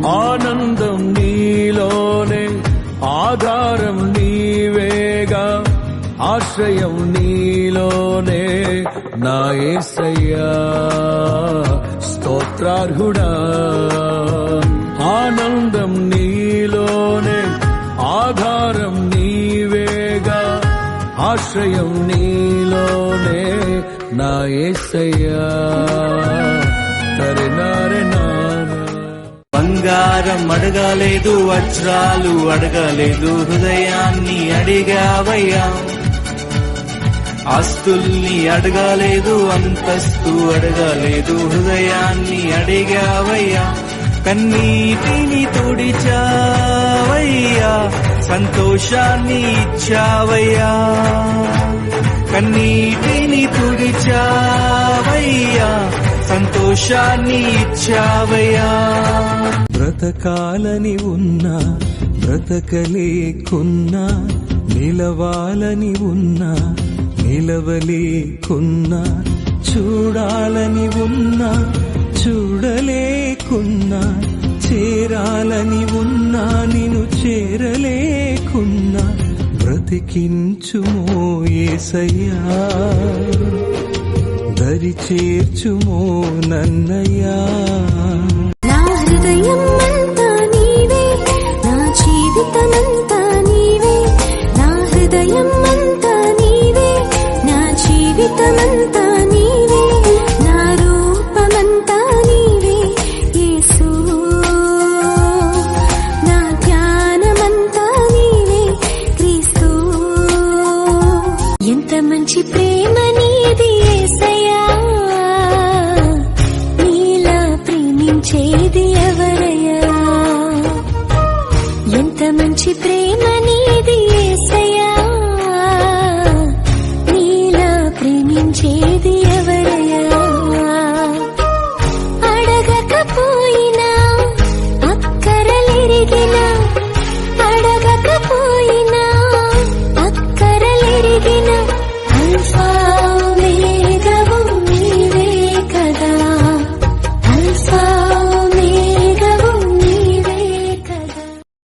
ఆనందం నీలోనే, ఆధారం నీవేగా, ఆశ్రయం నీలోనే నా యేసయ్యా స్తోత్రార్హుడా. ఆనందం నీలోనే, ఆధారం నీవేగా, ఆశ్రయం నీలోనే నా యేసయ్యా. బంగారం అడగలేదు, వజ్రాలు అడగలేదు, హృదయాన్ని అడిగావయ్యా. ఆస్తుల్ని అడగలేదు, అంతస్తు అడగలేదు, హృదయాన్ని అడిగావయ్యా. కన్నీటిని తుడిచావయ్యా, సంతోషాన్ని ఇచ్చావయ్యా. కన్నీటిని తుడిచావయ్యా, సంతోషాన్ని ఇచ్చావయ్యా. బ్రతకాలని ఉన్నా, బ్రతకలేకున్నా, నిలవాలని ఉన్నా, నిలవలేకున్నా, చూడాలని ఉన్నా, చూడలేకున్నా, చేరాలని ఉన్నా, నిన్ను చేరలేకున్నా, బ్రతికించుమో యేసయ్యా, దరి చేర్చుమో నన్నయ్యా.